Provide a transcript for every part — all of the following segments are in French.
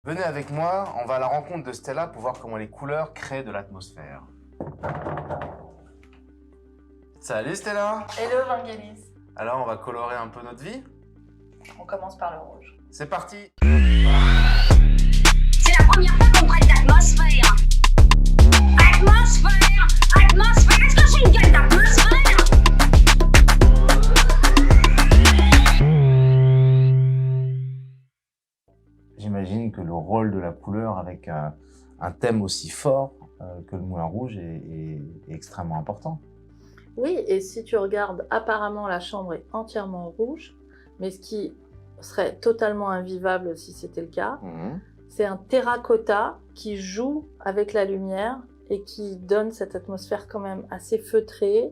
Venez avec moi, on va à la rencontre de Stella pour voir comment les couleurs créent de l'atmosphère. Salut Stella! Hello Vangelis. Alors on va colorer un peu notre vie? On commence par le rouge. C'est parti! C'est la première fois qu'on traite d'atmosphère. Atmosphère, atmosphère, est-ce que j'ai une gueule d'atmosphère? J'imagine que le rôle de la couleur avec un thème aussi fort que le Moulin Rouge est extrêmement important. Oui, et si tu regardes, apparemment la chambre est entièrement rouge, mais ce qui serait totalement invivable si c'était le cas, c'est un terracotta qui joue avec la lumière et qui donne cette atmosphère quand même assez feutrée,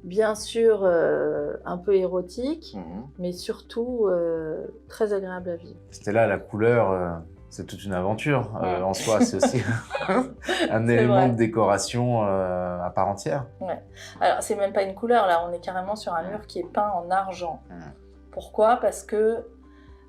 bien sûr un peu érotique, mais surtout très agréable à vivre. Stella, la couleur, c'est toute une aventure en soi, c'est aussi un élément de décoration à part entière. Ouais. Alors c'est même pas une couleur, là on est carrément sur un mur qui est peint en argent. Pourquoi? Parce que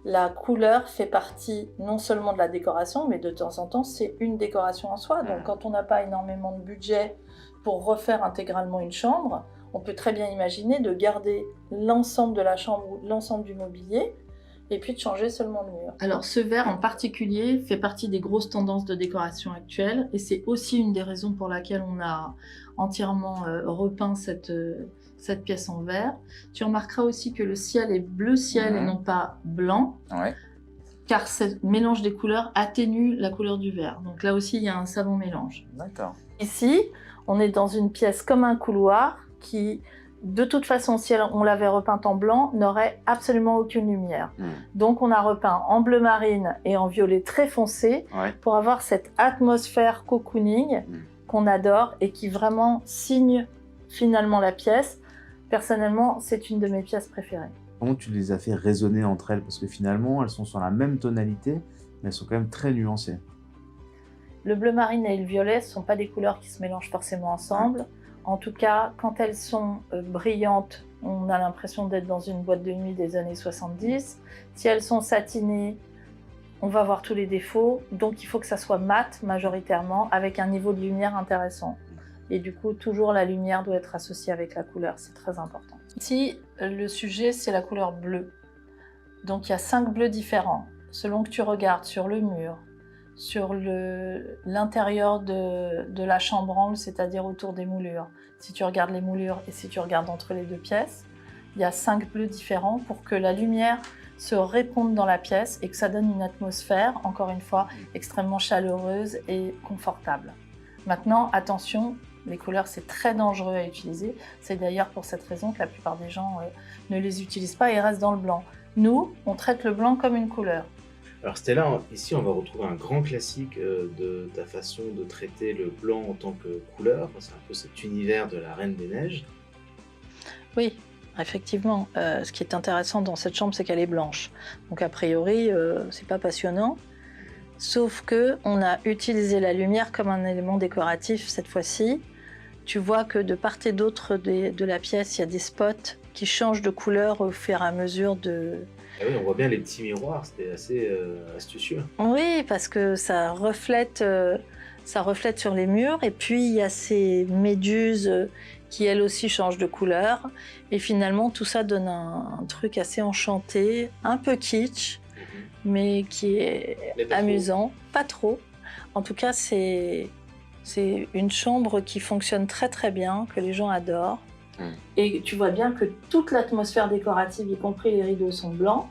la couleur fait partie non seulement de la décoration, mais de temps en temps c'est une décoration en soi. Donc quand on n'a pas énormément de budget pour refaire intégralement une chambre, on peut très bien imaginer de garder l'ensemble de la chambre ou l'ensemble du mobilier et puis de changer seulement le mur. Alors ce vert en particulier fait partie des grosses tendances de décoration actuelles et c'est aussi une des raisons pour laquelle on a entièrement repeint cette pièce en vert. Tu remarqueras aussi que le ciel est bleu ciel et non pas blanc, car ce mélange des couleurs atténue la couleur du vert. Donc là aussi il y a un savant mélange. D'accord. Ici, on est dans une pièce comme un couloir qui, de toute façon, si on l'avait repeinte en blanc, n'aurait absolument aucune lumière. Donc on a repeint en bleu marine et en violet très foncé pour avoir cette atmosphère cocooning qu'on adore et qui vraiment signe finalement la pièce. Personnellement, c'est une de mes pièces préférées. Comment tu les as fait résonner entre elles? Parce que finalement, elles sont sur la même tonalité, mais elles sont quand même très nuancées. Le bleu marine et le violet ne sont pas des couleurs qui se mélangent forcément ensemble. En tout cas, quand elles sont brillantes, on a l'impression d'être dans une boîte de nuit des années 70. Si elles sont satinées, on va voir tous les défauts. Donc il faut que ça soit mat majoritairement, avec un niveau de lumière intéressant. Et du coup, toujours la lumière doit être associée avec la couleur, c'est très important. Ici, le sujet, c'est la couleur bleue. Donc il y a 5 bleus différents. Selon que tu regardes sur le mur, sur l'intérieur de la chambranle, c'est-à-dire autour des moulures. Si tu regardes les moulures et si tu regardes entre les deux pièces, il y a 5 bleus différents pour que la lumière se réponde dans la pièce et que ça donne une atmosphère, encore une fois, extrêmement chaleureuse et confortable. Maintenant, attention, les couleurs, c'est très dangereux à utiliser. C'est d'ailleurs pour cette raison que la plupart des gens ne les utilisent pas et restent dans le blanc. Nous, on traite le blanc comme une couleur. Alors Stella, ici on va retrouver un grand classique de ta façon de traiter le blanc en tant que couleur. C'est un peu cet univers de la Reine des Neiges. Oui, effectivement. Ce qui est intéressant dans cette chambre, c'est qu'elle est blanche. Donc a priori, c'est pas passionnant. Sauf que on a utilisé la lumière comme un élément décoratif cette fois-ci. Tu vois que de part et d'autre de la pièce, il y a des spots qui changent de couleur au fur et à mesure de... Ah oui, on voit bien les petits miroirs, c'était assez astucieux. Oui, parce que ça reflète sur les murs. Et puis, il y a ces méduses qui, elles aussi, changent de couleur. Et finalement, tout ça donne un truc assez enchanté, un peu kitsch, mais qui est amusant. Pas trop. En tout cas, c'est une chambre qui fonctionne très très bien, que les gens adorent. Et tu vois bien que toute l'atmosphère décorative, y compris les rideaux, sont blancs.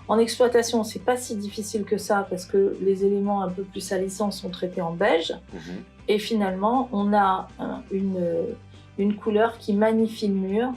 En exploitation, c'est pas si difficile que ça parce que les éléments un peu plus salissants sont traités en beige. Et finalement, on a une couleur qui magnifie le mur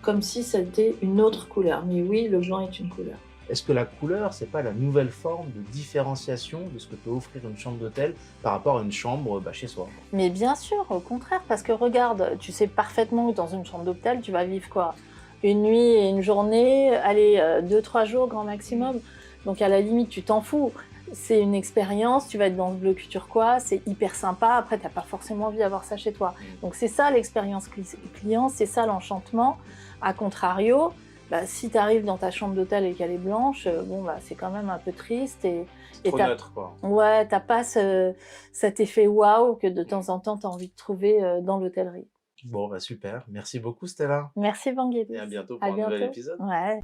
comme si c'était une autre couleur. Mais oui, le blanc est une couleur. Est-ce que la couleur, c'est pas la nouvelle forme de différenciation de ce que peut offrir une chambre d'hôtel par rapport à une chambre chez soi? Mais bien sûr, au contraire, parce que regarde, tu sais parfaitement que dans une chambre d'hôtel, tu vas vivre quoi? Une nuit et une journée, allez, 2-3 jours grand maximum. Donc à la limite, tu t'en fous. C'est une expérience, tu vas être dans le bleu turquoise, c'est hyper sympa. Après, tu n'as pas forcément envie d'avoir ça chez toi. Donc c'est ça l'expérience client, c'est ça l'enchantement. A contrario, si tu arrives dans ta chambre d'hôtel et qu'elle est blanche, bon, bah, c'est quand même un peu triste. Et Trop neutre, quoi. Ouais, t'as pas cet effet waouh que de temps en temps tu as envie de trouver dans l'hôtellerie. Bon, bah super. Merci beaucoup, Stella. Merci Vangelis. Et à bientôt pour un nouvel épisode. Ouais.